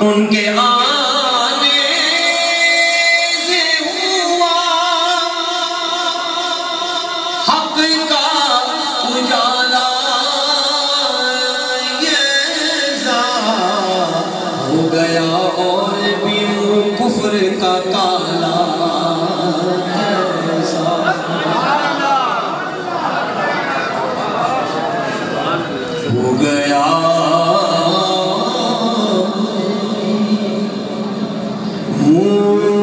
ان کے آنے سے ہوا حق کا اجالا، یہ ظاہر ہو گیا اور بھی کفر کا کالا، ہو گیا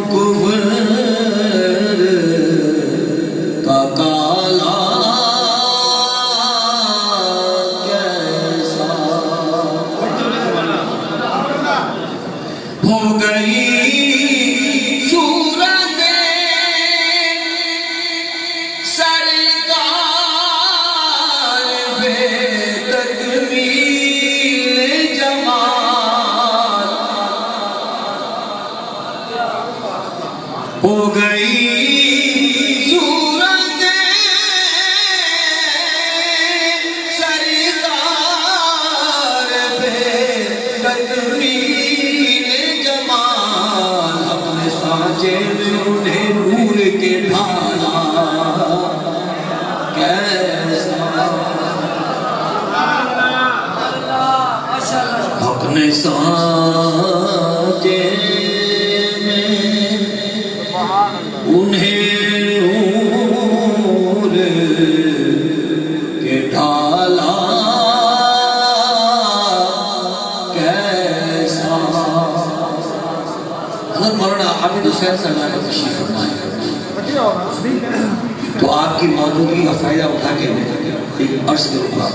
کفر کا کالا کیسا، ہو گئی صورت سرکار بے تکمیل جمال، ہو گئی صورت سرکار بے تکمیل جمال، اپنے سانچے میں انہیں نور کے ڈھالا کیسا، اپنے سانچے انہیں نور کے ڈھالا کیسا۔ حضرت مولانا عابد حسین صاحب کو تشریف فرمائے تو آپ کی موجودگی کا فائدہ اٹھا کے ایک عرض کروں گا۔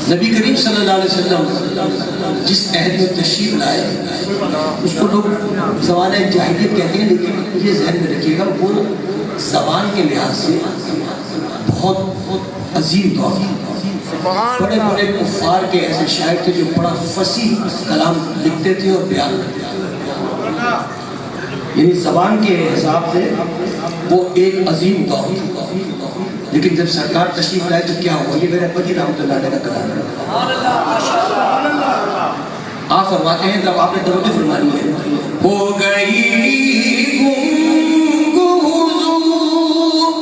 نبی کریم صلی اللہ علیہ وسلم جس عہد میں تشریف لائے اس کو لوگ زمانہ جاہلیت کہتے ہیں، لیکن یہ ذہن میں رکھیے گا وہ زبان کے لحاظ سے بہت عظیم دور، بڑے بڑے کفار کے ایسے شاعر تھے جو بڑا فصیح کلام لکھتے تھے اور بیان کرتے تھے، یعنی زبان کے حساب سے وہ ایک عظیم دور تھا۔ لیکن جب سرکار تشریف لائے تو کیا ہوا، یہ میرے پتی رحمۃ اللہ علیہ کا کلام ہے۔ آپ فرماتے ہیں جب آپ نے درود فرمانی ہے، ہو گئی گنگ حضور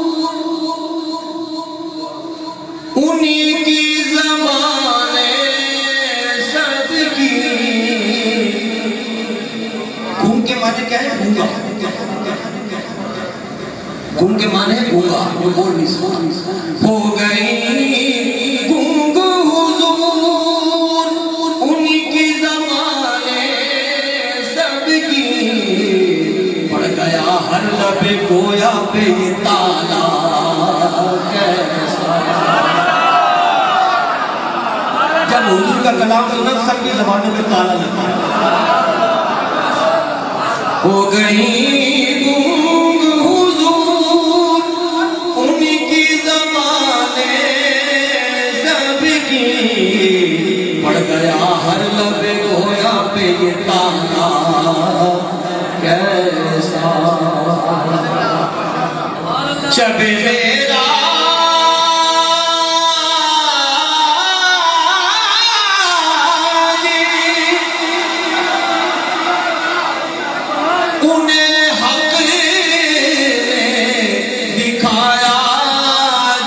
انہی کی زبان سب کی، گنگ کے معنی کیا ہے؟ گونگا، گنگ کے معنی ہے گونگا جو بول نہیں سکتا۔ ہو گئی گنگ حضور انہی کی زبان سب کی، پڑ گیا ہر لب گویا پہ یہ تالا کیسا، جب حضور کا کلام سنا سب کی زبانوں پہ تالا لگا۔ ہو گئی گنگ حضور انہی کی زبان سب کی، پڑ گیا ہر لب گویا پہ یہ تالا کیسا، شب میرا انہیں حق نے دکھایا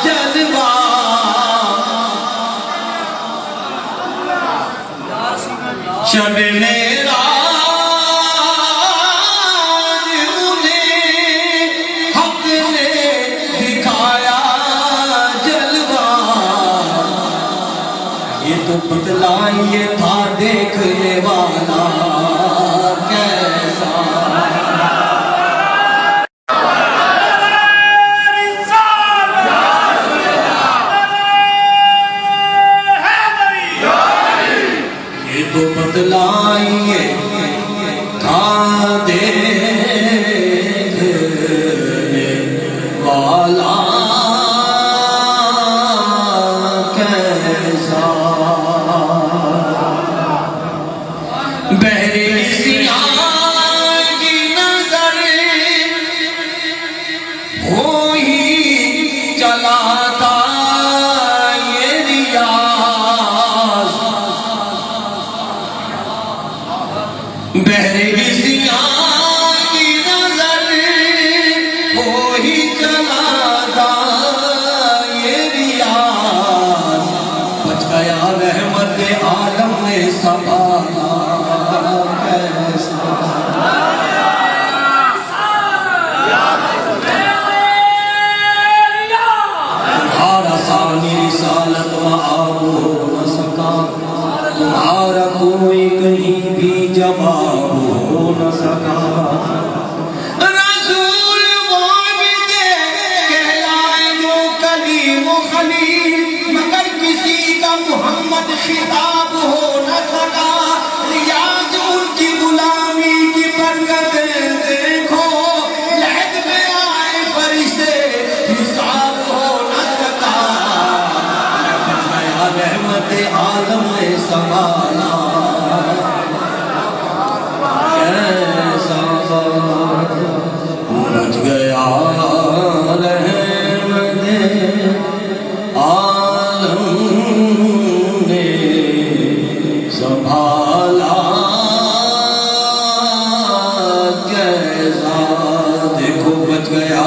جلوہ، شب میرا انہیں حق نے دکھایا جلوہ، یہ تو بتلائیے تھا دیکھنے والا کیسا، یہ تو بتلائیے تھا دیکھنے والا کیسا، بہر نسیان کی نظر ہو ہی چلا تھا یہ ریاض، بہرے کسیاں کی نظر وہ ہی چلا تھا یہ ریاض بچ گیا رحمت عالم میں سنبھالا کیسا تمہارا ثانی رسالت وآب ہو نہ سکا تمہارا کوئی کہیں بھی جواب ہو نہ سکا رسول وہ بھی کہلائے جو کلیم و خلیل مگر کسی کا محمد خطاب ہو نہ سکا ریاض ان کی غلامی کی برکتیں دیکھو لہد میں آئے فرشتے حساب ہو نہ سکا رحمت عالم میں سنبھالا کیسا بچ گیا رحمت عالم نے سنبھالا کیسا دیکھو بچ گیا